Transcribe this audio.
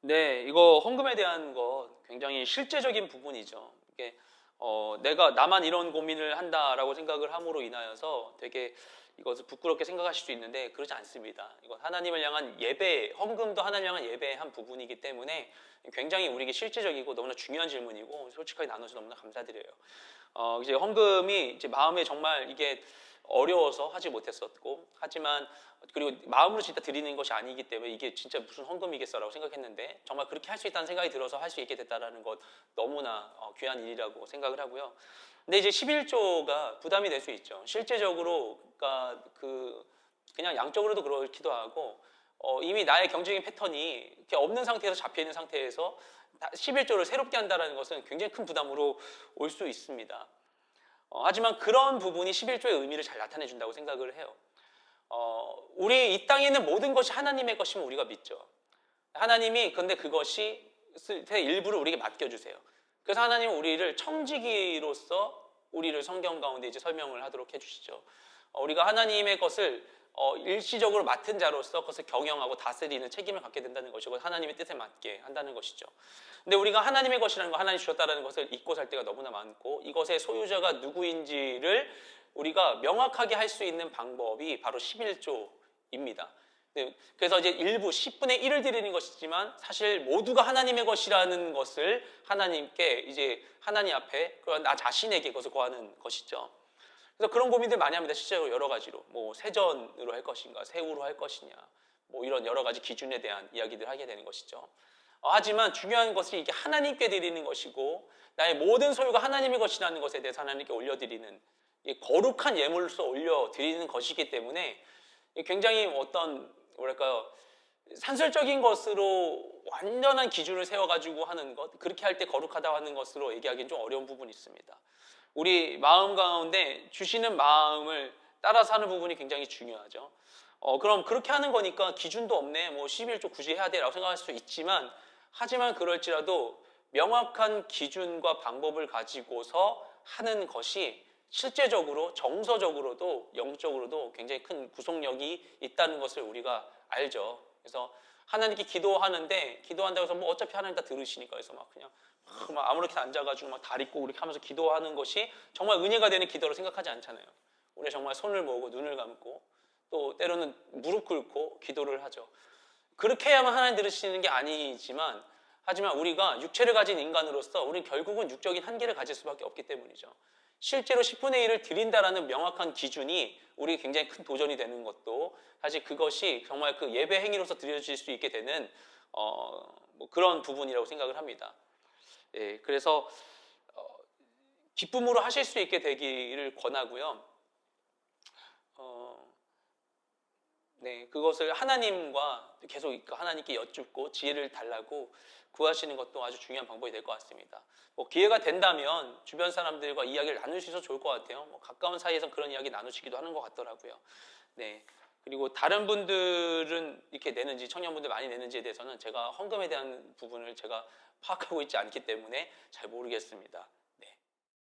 네, 이거 헌금에 대한 거 굉장히 실제적인 부분이죠. 이게 내가 나만 이런 고민을 한다라고 생각을 함으로 인하여서 되게 이것을 부끄럽게 생각하실 수 있는데 그렇지 않습니다. 이건 하나님을 향한 예배, 헌금도 하나님을 향한 예배의 한 부분이기 때문에 굉장히 우리에게 실제적이고 너무나 중요한 질문이고 솔직하게 나눠서 너무나 감사드려요. 이제 헌금이 이제 마음에 정말 이게 어려워서 하지 못했었고, 하지만 그리고 마음으로 진짜 드리는 것이 아니기 때문에 이게 진짜 무슨 헌금이겠어라고 생각했는데 정말 그렇게 할 수 있다는 생각이 들어서 할 수 있게 됐다라는 것 너무나 귀한 일이라고 생각을 하고요. 근데 이제 11조가 부담이 될 수 있죠. 실제적으로 그러니까 그냥 양적으로도 그렇기도 하고 이미 나의 경제적인 패턴이 이렇게 없는 상태에서 잡혀 있는 상태에서 11조를 새롭게 한다는 것은 굉장히 큰 부담으로 올 수 있습니다. 하지만 그런 부분이 11조의 의미를 잘 나타내 준다고 생각을 해요. 우리 이 땅에 있는 모든 것이 하나님의 것이면 우리가 믿죠. 하나님이 근데 그것이 일부를 우리에게 맡겨주세요. 그래서 하나님은 우리를 청지기로서 우리를 성경 가운데 이제 설명을 하도록 해주시죠. 우리가 하나님의 것을 일시적으로 맡은 자로서 그것을 경영하고 다스리는 책임을 갖게 된다는 것이고 하나님의 뜻에 맞게 한다는 것이죠. 근데 우리가 하나님의 것이라는 거, 하나님이 주셨다는 것을 잊고 살 때가 너무나 많고 이것의 소유자가 누구인지를 우리가 명확하게 할 수 있는 방법이 바로 11조입니다. 그래서 이제 일부 10분의 1을 드리는 것이지만 사실 모두가 하나님의 것이라는 것을 하나님께 이제 하나님 앞에 나 자신에게 그것을 구하는 것이죠. 그래서 그런 고민들 많이 합니다. 실제로 여러 가지로 뭐 세전으로 할 것인가, 세후로 할 것이냐, 뭐 이런 여러 가지 기준에 대한 이야기들 하게 되는 것이죠. 하지만 중요한 것은 이게 하나님께 드리는 것이고 나의 모든 소유가 하나님의 것이라는 것에 대해서 하나님께 올려드리는 거룩한 예물로서 올려드리는 것이기 때문에 굉장히 어떤 뭐랄까요 산술적인 것으로 완전한 기준을 세워가지고 하는 것, 그렇게 할 때 거룩하다고 하는 것으로 얘기하기는 좀 어려운 부분이 있습니다. 우리 마음 가운데 주시는 마음을 따라서 하는 부분이 굉장히 중요하죠. 그럼 그렇게 하는 거니까 기준도 없네, 뭐 11조 굳이 해야 돼 라고 생각할 수 있지만 하지만 그럴지라도 명확한 기준과 방법을 가지고서 하는 것이 실제적으로 정서적으로도 영적으로도 굉장히 큰 구속력이 있다는 것을 우리가 알죠. 그래서 하나님께 기도하는데 기도한다고 해서 뭐 어차피 하나님 다 들으시니까 해서 막 그냥 막 아무렇게나 앉아가지고 막 다리 꼬고 이렇게 하면서 기도하는 것이 정말 은혜가 되는 기도로 생각하지 않잖아요. 우리 정말 손을 모으고 눈을 감고 또 때로는 무릎 꿇고 기도를 하죠. 그렇게 해야만 하나님 들으시는 게 아니지만 하지만 우리가 육체를 가진 인간으로서 우리는 결국은 육적인 한계를 가질 수밖에 없기 때문이죠. 실제로 10분의 1을 드린다라는 명확한 기준이 우리 굉장히 큰 도전이 되는 것도 사실 그것이 정말 그 예배 행위로서 드려질 수 있게 되는 뭐 그런 부분이라고 생각을 합니다. 예, 그래서 기쁨으로 하실 수 있게 되기를 권하고요. 네, 그것을 하나님과 계속 하나님께 여쭙고 지혜를 달라고 구하시는 것도 아주 중요한 방법이 될 것 같습니다. 뭐 기회가 된다면 주변 사람들과 이야기를 나눌 수 있어서 좋을 것 같아요. 뭐 가까운 사이에서 그런 이야기 나누시기도 하는 것 같더라고요. 네, 그리고 다른 분들은 이렇게 내는지 청년분들 많이 내는지에 대해서는 제가 헌금에 대한 부분을 제가 파악하고 있지 않기 때문에 잘 모르겠습니다.